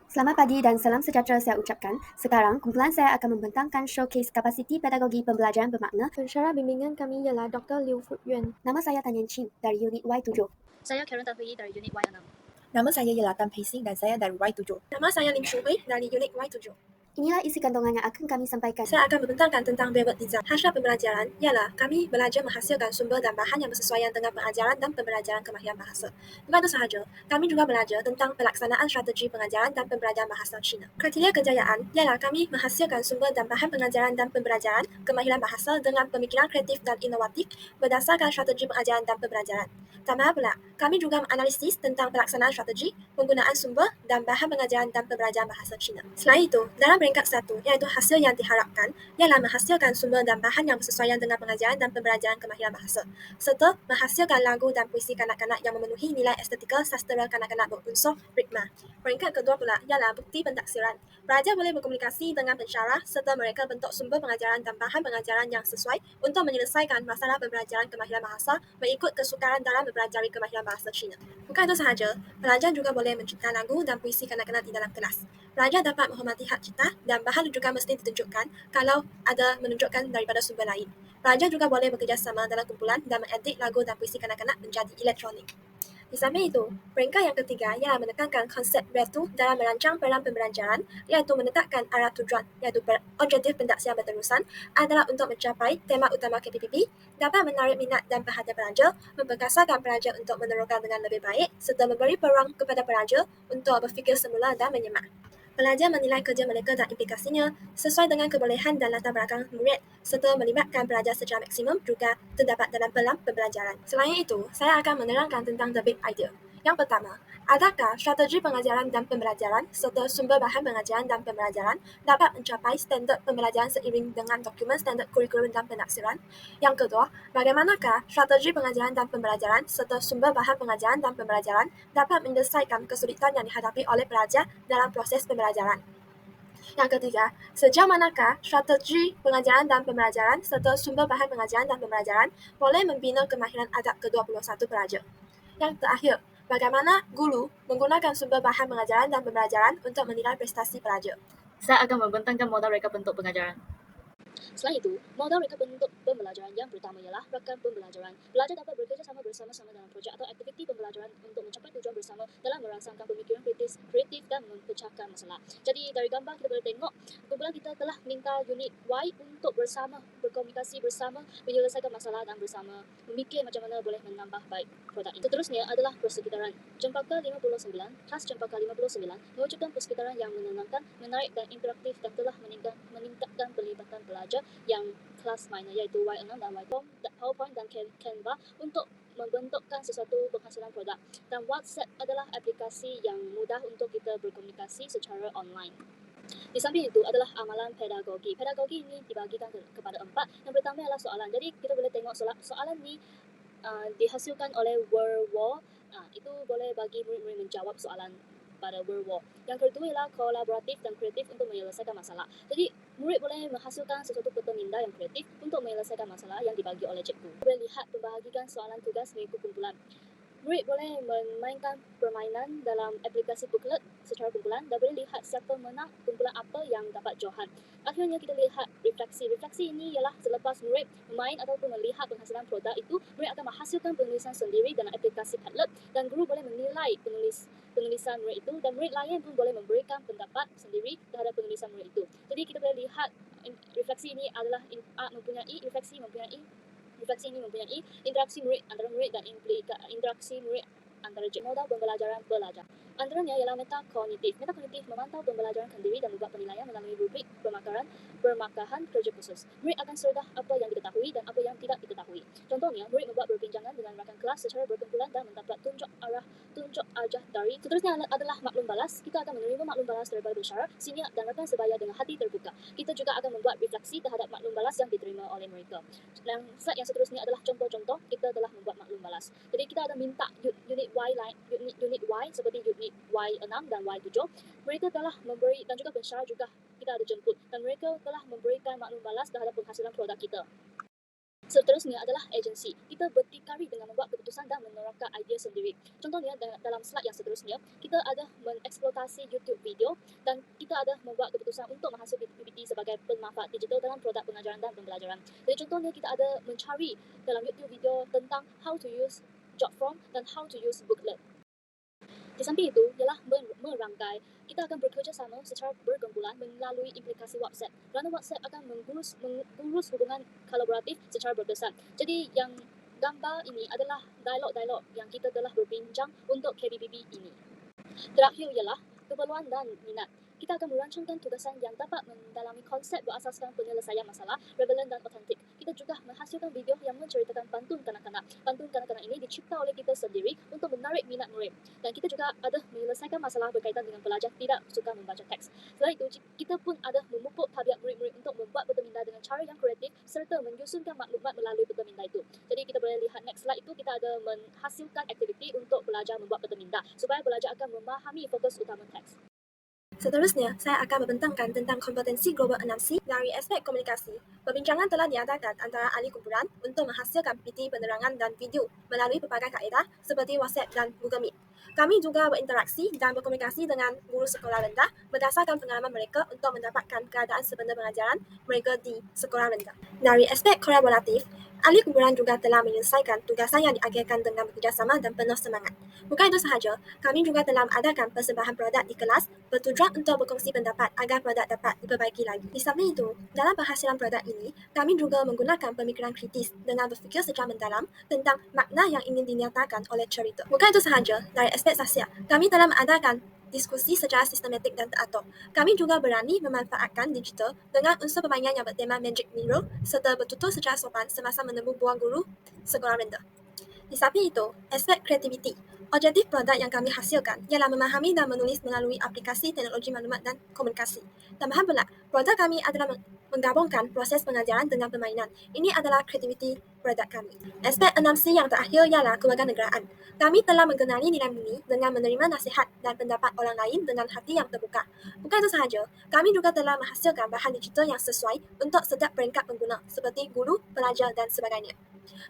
Selamat pagi dan salam sejahtera saya ucapkan. Sekarang, kumpulan saya akan membentangkan showcase kapasiti pedagogi pembelajaran bermakna. Pensyarah bimbingan kami ialah Dr. Liu Fut Yuan. Nama saya Tan Yan Chin dari unit Y7. Saya Karen Tan Hui dari unit Y6. Nama saya ialah Tan Pei Sing dan saya dari Y7. Nama saya Lim Shu Hui dari unit Y7. Inilah isi kandungan yang akan kami sampaikan. Saya akan membentangkan tentang Brevet Design. Hasrat pembelajaran ialah kami belajar menghasilkan sumber dan bahan yang bersesuaian dengan pengajaran dan pembelajaran kemahiran bahasa. Bukan itu sahaja, kami juga belajar tentang pelaksanaan strategi pengajaran dan pembelajaran bahasa Cina. Kriteria kejayaan ialah kami menghasilkan sumber dan bahan pengajaran dan pembelajaran kemahiran bahasa dengan pemikiran kreatif dan inovatif berdasarkan strategi pengajaran dan pembelajaran. Tambah pula, kami juga menganalisis tentang pelaksanaan strategi, penggunaan sumber dan bahan pengajaran dan pembelajaran bahasa Cina. Selain itu, dalam peringkat 1, iaitu hasil yang diharapkan, ialah menghasilkan sumber dan bahan yang bersesuaian dengan pengajaran dan pembelajaran kemahiran bahasa, serta menghasilkan lagu dan puisi kanak-kanak yang memenuhi nilai estetika sastera kanak-kanak berunsur ritma. Peringkat kedua pula ialah bukti pentaksiran. Pelajar boleh berkomunikasi dengan pensyarah serta mereka bentuk sumber pengajaran dan bahan pengajaran yang sesuai untuk menyelesaikan masalah pembelajaran kemahiran bahasa mengikut kesukaran dalam mempelajari kemahiran bahasa Cina. Bukan itu sahaja, pelajar juga boleh mencipta lagu dan puisi kanak-kanak di dalam kelas. Pelajar dapat menghormati hak cipta dan bahan rujukan mesti ditunjukkan kalau ada menunjukkan daripada sumber lain. Pelajar juga boleh bekerjasama dalam kumpulan dan mengedit lagu dan puisi kanak-kanak menjadi elektronik. Di samping itu, peringkat yang ketiga ialah menekankan konsep Retu dalam merancang peran pembelajaran, iaitu menetapkan arah tujuan, iaitu objektif pendaksian berterusan adalah untuk mencapai tema utama KPPP, dapat menarik minat dan perhatian pelajar, memperkasakan pelajar untuk meneruskan dengan lebih baik, serta memberi peluang kepada pelajar untuk berfikir semula dan menyemak. Pelajar menilai kerja mereka dan implikasinya sesuai dengan kebolehan dan latar belakang murid serta melibatkan pelajar secara maksimum juga terdapat dalam pelan pembelajaran. Selain itu, saya akan menerangkan tentang the big idea. Yang pertama, adakah strategi pengajaran dan pembelajaran serta sumber bahan pengajaran dan pembelajaran dapat mencapai standard pembelajaran seiring dengan dokumen standard kurikulum dan penaksiran? Yang kedua, bagaimanakah strategi pengajaran dan pembelajaran serta sumber bahan pengajaran dan pembelajaran dapat menyelesaikan kesulitan yang dihadapi oleh pelajar dalam proses pembelajaran? Yang ketiga, sejauh manakah strategi pengajaran dan pembelajaran serta sumber bahan pengajaran dan pembelajaran boleh membina kemahiran adab ke-21 pelajar? Yang terakhir, bagaimana guru menggunakan sumber bahan pengajaran dan pembelajaran untuk menilai prestasi pelajar? Saya akan membentangkan modal reka bentuk pengajaran. Selain itu, modal reka bentuk pembelajaran yang pertama ialah rekan pembelajaran. Pelajar dapat bekerja sama bersama-sama dalam projek atau aktiviti pembelajaran untuk mencapai tujuan bersama dalam merangsangkan pemikiran kreatif dan memecahkan masalah. Jadi dari gambar kita boleh tengok, kumpulan kita telah minta unit Y untuk bersama berkomunikasi bersama, menyelesaikan masalah dan bersama memikir macam mana boleh menambah baik produk ini. Seterusnya adalah persekitaran. Cempaka 59, khas Cempaka 59 mewujudkan persekitaran yang menenangkan, menarik dan interaktif dan telah meningkatkan pelibatan pelajar yang kelas minor iaitu Y6 dan Y4, PowerPoint dan Canva untuk membentukkan sesuatu penghasilan produk. Dan WhatsApp adalah aplikasi yang mudah untuk kita berkomunikasi secara online. Di samping itu adalah amalan pedagogi. Pedagogi ini dibagikan kepada 4. Yang pertama adalah soalan. Jadi kita boleh tengok soalan ni dihasilkan oleh World War. Itu boleh bagi murid-murid menjawab soalan pada World War. Yang kedua ialah kolaboratif dan kreatif untuk menyelesaikan masalah. Jadi murid boleh menghasilkan sesuatu peta minda yang kreatif untuk menyelesaikan masalah yang dibagi oleh cikgu. Boleh lihat pembahagian soalan tugas mengikut kumpulan. Murid boleh memainkan permainan dalam aplikasi booklet secara kumpulan dan boleh lihat siapa menang kumpulan apa yang dapat johan. Akhirnya kita lihat refleksi. Refleksi ini ialah selepas murid memain ataupun melihat penghasilan produk itu, murid akan menghasilkan penulisan sendiri dalam aplikasi Padlet dan guru boleh menilai penulisan murid itu dan murid lain pun boleh memberikan pendapat sendiri terhadap penulisan murid itu. Jadi kita boleh lihat refleksi ini adalah refleksi ini mempunyai interaksi murid antara murid dan interaksi murid antara modal pembelajaran belajar. Antaranya ialah metakognitif. Metakognitif memantau pembelajaran sendiri dan membuat penilaian melalui rubrik permakahan kerja khusus. Murid akan sedah apa yang diketahui dan apa yang tidak diketahui. Contohnya, murid membuat perbincangan dengan rakan kelas secara berkumpulan dan mendapat tunjuk arah dari. Seterusnya adalah maklum balas. Kita akan menerima maklum balas daripada pensyarah, senior dan rakan sebaya dengan hati terbuka. Kita juga akan membuat refleksi terhadap maklum balas yang diterima oleh mereka. Dan slide yang seterusnya adalah contoh-contoh kita telah membuat maklum balas. Jadi kita akan minta unit Y seperti unit Y6 dan Y7. Mereka telah memberi dan juga pensyarah juga kita ada jemput dan mereka telah memberikan maklum balas terhadap penghasilan produk kita. Seterusnya adalah agensi. Kita berdikari dengan membuat keputusan dan menerapkan idea sendiri. Contohnya dalam slide yang seterusnya, kita ada mengeksploitasi YouTube video dan kita ada membuat keputusan untuk menghasilkan PPT sebagai pemanfaat digital dalam produk pengajaran dan pembelajaran. Jadi contohnya kita ada mencari dalam YouTube video tentang how to use job form dan how to use booklet. Di samping itu ialah merangkai. Kita akan bekerjasama secara berkumpulan melalui implikasi WhatsApp. Kerana WhatsApp akan mengurus hubungan kolaboratif secara berkesan. Jadi yang gambar ini adalah dialog-dialog yang kita telah berbincang untuk KBBB ini. Terakhir ialah keperluan dan minat. Kita akan merancangkan tugasan yang dapat mendalami konsep berasaskan penyelesaian masalah, relevan dan otentik. Kita juga menghasilkan video yang menceritakan pantun kanak-kanak. Pantun kanak-kanak ini dicipta oleh kita sendiri untuk menarik minat murid. Dan kita juga ada menyelesaikan masalah berkaitan dengan pelajar tidak suka membaca teks. Selain itu, kita pun ada memupuk tabiat murid-murid untuk membuat berteminda dengan cara yang kreatif serta menyusunkan maklumat melalui berteminda itu. Jadi kita boleh lihat next slide itu, kita ada menghasilkan aktiviti untuk pelajar membuat berteminda supaya pelajar akan memahami fokus utama teks. Seterusnya, saya akan membentangkan tentang kompetensi global 6C dari aspek komunikasi. Perbincangan telah diadakan antara ahli kumpulan untuk menghasilkan PPT penerangan dan video melalui berbagai kaedah seperti WhatsApp dan Google Meet. Kami juga berinteraksi dan berkomunikasi dengan guru sekolah rendah berdasarkan pengalaman mereka untuk mendapatkan keadaan sebenar pengajaran mereka di sekolah rendah. Dari aspek kolaboratif, ahli kumpulan juga telah menyelesaikan tugasan yang diakhirkan dengan bekerjasama dan penuh semangat. Bukan itu sahaja, kami juga telah mengadakan persembahan produk di kelas bertujuan untuk berkongsi pendapat agar produk dapat diperbaiki lagi. Di samping itu, dalam penghasilan produk ini, kami juga menggunakan pemikiran kritis dengan berfikir secara mendalam tentang makna yang ingin dinyatakan oleh cerita. Bukan itu sahaja, dari aspek sosial, kami telah mengadakan diskusi secara sistematik dan teratur. Kami juga berani memanfaatkan digital dengan unsur permainan yang bertema Magic Mirror serta bertutur secara sopan semasa menemui buah guru sekolah rendah. Di samping itu, aspek kreativiti. Objektif produk yang kami hasilkan ialah memahami dan menulis melalui aplikasi teknologi maklumat dan komunikasi. Tambahan pula, produk kami adalah menggabungkan proses pengajaran dengan permainan. Ini adalah kreativiti produk kami. Aspek 6C yang terakhir ialah kewarganegaraan. Kami telah mengenali nilai ini dengan menerima nasihat dan pendapat orang lain dengan hati yang terbuka. Bukan itu sahaja, kami juga telah menghasilkan bahan digital yang sesuai untuk setiap peringkat pengguna seperti guru, pelajar dan sebagainya.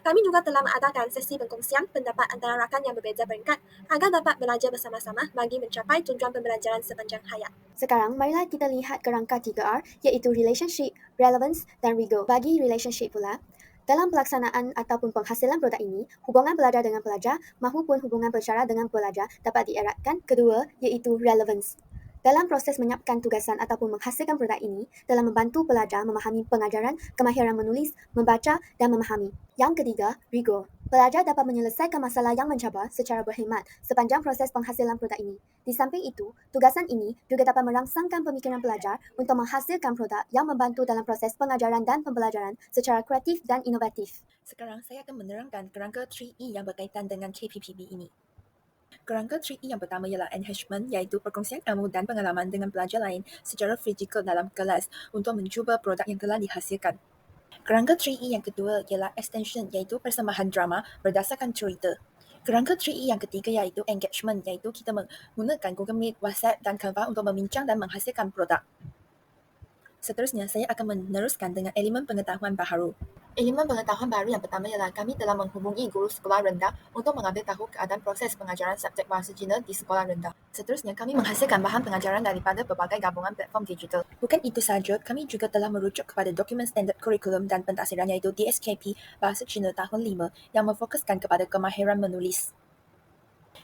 Kami juga telah mengadakan sesi perkongsian pendapat antara rakan yang berbeza peringkat agar dapat belajar bersama-sama bagi mencapai tujuan pembelajaran sepanjang hayat. Sekarang, marilah kita lihat kerangka 3R iaitu Relationship, Relevance dan Rigor. Bagi relationship pula, dalam pelaksanaan ataupun penghasilan produk ini, hubungan pelajar dengan pelajar maupun hubungan pensyarah dengan pelajar dapat dieratkan. Kedua, iaitu relevance. Dalam proses menyiapkan tugasan ataupun menghasilkan produk ini, dalam membantu pelajar memahami pengajaran, kemahiran menulis, membaca dan memahami. Yang ketiga, rigor. Pelajar dapat menyelesaikan masalah yang mencabar secara berkhidmat sepanjang proses penghasilan produk ini. Di samping itu, tugasan ini juga dapat merangsangkan pemikiran pelajar untuk menghasilkan produk yang membantu dalam proses pengajaran dan pembelajaran secara kreatif dan inovatif. Sekarang saya akan menerangkan kerangka 3E yang berkaitan dengan KPPB ini. Kerangka 3E yang pertama ialah enhancement, iaitu perkongsian ilmu dan pengalaman dengan pelajar lain secara fizikal dalam kelas untuk mencuba produk yang telah dihasilkan. Kerangka 3E yang kedua ialah extension, iaitu persembahan drama berdasarkan cerita. Kerangka 3E yang ketiga iaitu engagement, iaitu kita menggunakan Google Meet, WhatsApp dan Canva untuk membincang dan menghasilkan produk. Seterusnya, saya akan meneruskan dengan elemen pengetahuan baharu. Elemen pengetahuan baru yang pertama ialah kami telah menghubungi guru sekolah rendah untuk mengambil tahu keadaan proses pengajaran subjek bahasa Cina di sekolah rendah. Seterusnya, kami menghasilkan bahan pengajaran daripada berbagai gabungan platform digital. Bukan itu sahaja, kami juga telah merujuk kepada dokumen standard kurikulum dan pentafsiran iaitu DSKP Bahasa Cina tahun 5 yang memfokuskan kepada kemahiran menulis.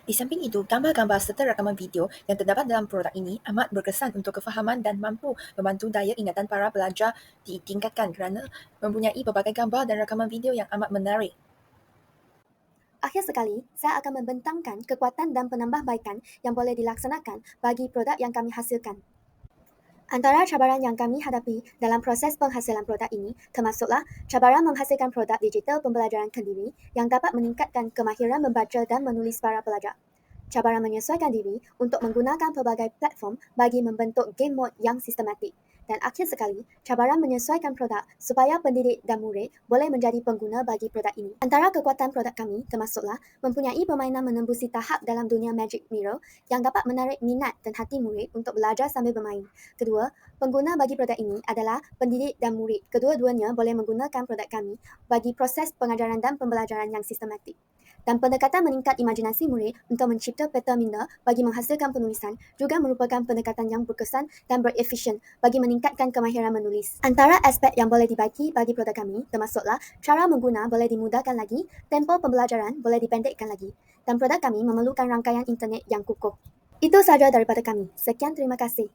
Di samping itu, gambar-gambar serta rakaman video yang terdapat dalam produk ini amat berkesan untuk kefahaman dan mampu membantu daya ingatan para pelajar ditingkatkan kerana mempunyai berbagai gambar dan rakaman video yang amat menarik. Akhir sekali, saya akan membentangkan kekuatan dan penambahbaikan yang boleh dilaksanakan bagi produk yang kami hasilkan. Antara cabaran yang kami hadapi dalam proses penghasilan produk ini termasuklah cabaran menghasilkan produk digital pembelajaran kendiri yang dapat meningkatkan kemahiran membaca dan menulis para pelajar. Cabaran menyesuaikan diri untuk menggunakan pelbagai platform bagi membentuk game mode yang sistematik. Dan akhir sekali, cabaran menyesuaikan produk supaya pendidik dan murid boleh menjadi pengguna bagi produk ini. Antara kekuatan produk kami termasuklah mempunyai permainan menembusi tahap dalam dunia Magic Mirror yang dapat menarik minat dan hati murid untuk belajar sambil bermain. Kedua, pengguna bagi produk ini adalah pendidik dan murid. Kedua-duanya boleh menggunakan produk kami bagi proses pengajaran dan pembelajaran yang sistematik. Dan pendekatan meningkat imajinasi murid untuk mencipta peta minda bagi menghasilkan penulisan juga merupakan pendekatan yang berkesan dan berefisien bagi meningkatkan kemahiran menulis. Antara aspek yang boleh dibagi bagi produk kami termasuklah cara mengguna boleh dimudahkan lagi, tempo pembelajaran boleh dipendekkan lagi, dan produk kami memerlukan rangkaian internet yang kukuh. Itu sahaja daripada kami. Sekian, terima kasih.